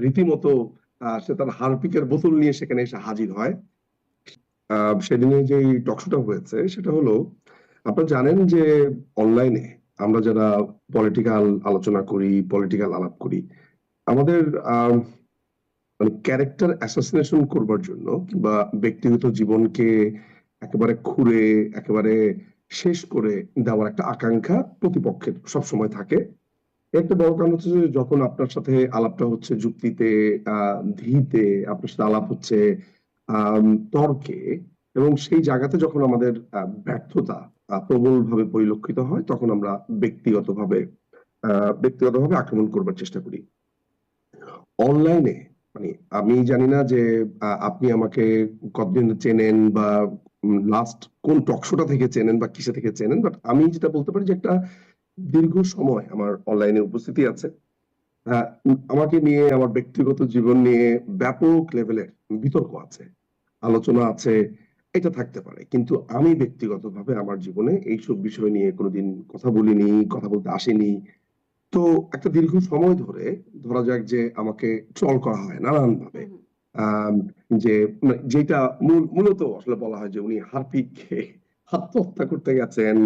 রীতিমতো সে তার হারপিকের বোতল নিয়ে সেখানে এসে হাজির হয়। সেদিনে যে টকশোটা হয়েছে সেটা হলো, আপনারা জানেন যে অনলাইনে আমরা যারা পলিটিক্যাল আলোচনা করি, পলিটিক্যাল আলাপ করি, আমাদের মানে ক্যারেক্টার অ্যাসাসিনেশন করবার জন্য কিংবা ব্যক্তিগত জীবনকে একেবারে খুঁড়ে একেবারে শেষ করে দেওয়ার একটা আকাঙ্ক্ষা প্রতিপক্ষের সবসময় থাকে। একটা বড় কারণ হচ্ছে যে যখন আপনার সাথে আলাপটা হচ্ছে যুক্তিতে, ধীতে, আপনার সাথে আলাপ হচ্ছে তর্কে, এবং সেই জায়গাতে যখন আমাদের ব্যর্থতা প্রবলভাবে পরিলক্ষিত হয়, তখন আমরা ব্যক্তিগতভাবে আক্রমণ করবার চেষ্টা করি অনলাইনে। মানে আমি জানি না যে আপনি আমাকে কতদিন চেনেন বা লাস্ট কোন টকশোটা থেকে চেনেন বা কিসে থেকে চেনেন, বাট আমি যেটা বলতে পারি যে একটা দীর্ঘ সময় আমার অনলাইনে উপস্থিতি আছে। আমাকে নিয়ে, আমার ব্যক্তিগত জীবন নিয়ে ব্যাপক লেভেলের বিতর্ক আছে, আলোচনা আছে, এটা থাকতে পারে। কিন্তু আমি ব্যক্তিগতভাবে আমার জীবনে এইসব বিষয় নিয়ে কোনোদিন কথা বলিনি, কথা বলতে আসিনি। তো একটা দীর্ঘ সময় ধরে ধরা যাক যে আমাকে ট্রল করা হয় নানান ভাবে। হুম, হুম। আম যে যেটা মূলত আসলে বলা হয় যে উনি হারপিক খেয়ে আত্মহত্যা করতে গেছেন,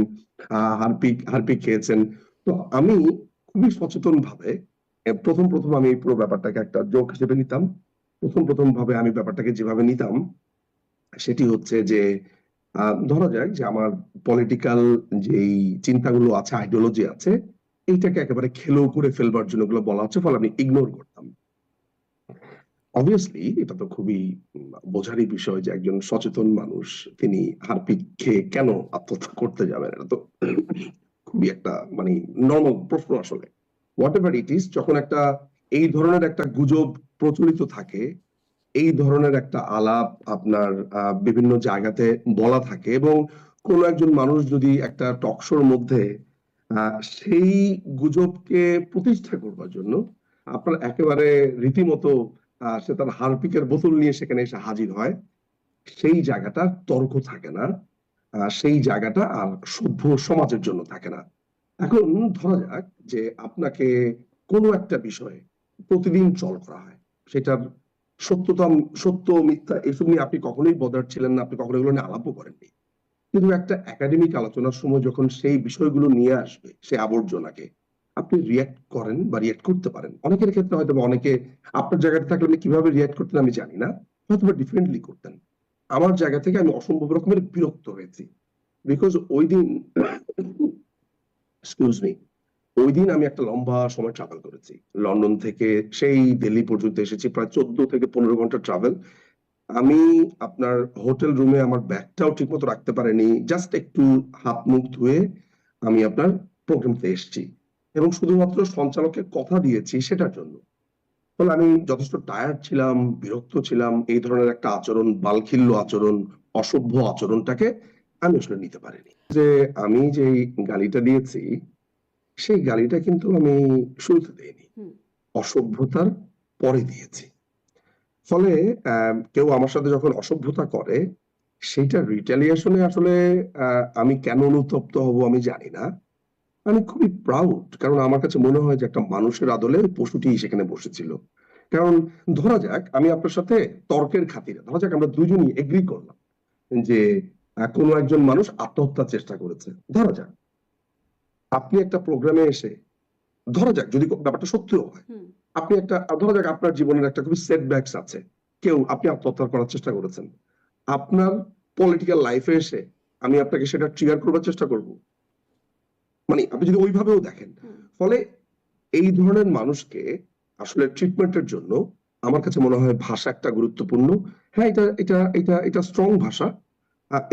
হারপিক খেয়েছেন। তো আমি খুবই সচেতনভাবে ১ম আমি এই পুরো ব্যাপারটাকে একটা জোক হিসেবে নিতাম। ১ম ভাবে আমি ব্যাপারটাকে যেভাবে নিতাম সেটি হচ্ছে যে ধরা যাক যে আমার পলিটিক্যাল যেই চিন্তাগুলো আছে, আইডিওলজি আছে, এইটাকে একেবারে খেলো করে ফেলবার জন্য এগুলো বলা হচ্ছে, ফলে আমি ইগনোর করতাম। অবভিয়াসলি এটা তো খুবই বোঝারই বিষয় যে একজন সচেতন মানুষ তিনি হারপিক খেয়ে কেন আত্মহত্যা করতে যাবেন, এটা তো খুবই একটা মানে নরমাল প্রশ্ন আসলে। হোয়াট এভার ইট ইজ, যখন একটা এই ধরনের একটা গুজব প্রচলিত থাকে, এই ধরনের একটা আলাপ আপনার বিভিন্ন জায়গাতে বলা থাকে, এবং কোন একজন মানুষ যদি একটা টকশোর মধ্যে সেই গুজবকে প্রতিষ্ঠা করবার জন্য আপনার একেবারে রীতিমতো সে তার হারপিকের বোতল নিয়ে সেখানে এসে হাজির হয়, সেই জায়গাটা তর্ক থাকে না, সেই জায়গাটা আর সভ্য সমাজের জন্য থাকে না। এখন ধরা যাক যে আপনাকে কোনো একটা বিষয়ে প্রতিদিন ট্রল করা হয়, সেটার সত্যতা, সত্য মিথ্যা এসব নিয়ে আপনি কখনোই বদার ছিলেন না, আপনি কখনো এগুলো নিয়ে আলাপও করেননি। কিন্তু একটা একাডেমিক আলোচনার সময় যখন সেই বিষয়গুলো নিয়ে আসবে, সে আবর্জনাকে, আপনি রিয়াক্ট করেন বা রিয়াক্ট করতে পারেন। অনেকের ক্ষেত্রে হয়তো বা অনেকে আপনার জায়গাতে থাকলে আপনি কিভাবে রিয়াক্ট করতেন আমি জানি না, হয়তো বা ডিফারেন্টলি করতেন। আমার জায়গা থেকে আমি অসম্ভব রকমের বিরক্ত হয়েছি, বিকজ ওই দিন এক্সকিউজ মি, ওই দিন আমি একটা লম্বা সময় ট্রাভেল করেছি লন্ডন থেকে, সেই দিল্লি পর্যন্ত এসেছি, প্রায় 14 থেকে 15 ঘন্টা ট্রাভেল। আমি আপনার হোটেল রুমে আমার ব্যাগটাও ঠিক মতো রাখতে পারিনি, জাস্ট একটু হাত মুখ ধুয়ে আমি আপনার প্রোগ্রামতে এসেছি, এবং শুধুমাত্র সঞ্চালককে কথা দিয়েছি সেটার জন্য। ফলে আমি যথেষ্ট টায়ার্ড ছিলাম, বিরক্ত ছিলাম। এই ধরনের একটা আচরণ, বালখিল্য আচরণ, অসভ্য আচরণটাকে আমি আসলে নিতে পারিনি। যে আমি যে গালিটা দিয়েছি, সেই গালিটা কিন্তু আমি শুরুতে দেইনি, হুম। অসভ্যতার পরে দিয়েছি। ফলে কেউ আমার সাথে যখন অসভ্যতা করে, সেইটা রিটালিয়েশনে আসলে আমি কেন অনুতপ্ত হব আমি জানি না। আমি খুবই প্রাউড, কারণ আমার কাছে মনে হয় যে একটা মানুষের আদলে ওই পশুটি সেখানে বসেছিল। কারণ ধরা যাক আমি আপনার সাথে তর্কের খাতিরে, ধরা যাক আমরা দুজনই এগ্রি করলাম যে কোনো একজন মানুষ আত্মহত্যার চেষ্টা করেছে। ধরা যাক আপনি একটা প্রোগ্রামে এসে, ধরা যাক যদি ব্যাপারটা সত্যিও হয়, হুম। আপনি একটা, ধরা যাক আপনার জীবনের একটা খুবই সেটব্যাকস আছে, আপনি আত্মহত্যা করার চেষ্টা করেছেন। আপনার পলিটিক্যাল লাইফে এসে আমি আপনাকে সেটা ট্রিগার করবার চেষ্টা করব? মানে আপনি যদি ওইভাবেও দেখেন। হুম। ফলে এই ধরনের মানুষকে আসলে ট্রিটমেন্টের জন্য আমার কাছে মনে হয় ভাষা একটা গুরুত্বপূর্ণ। হ্যাঁ, এটা স্ট্রং ভাষা।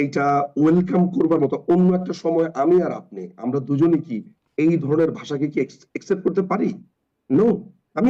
এইটা ওয়েলকাম করবার মতো। অন্য একটা সময় আমি আর আপনি আমরা দুজনই কি এই ধরনের ভাষাকে কি একসেপ্ট করতে পারি? নো।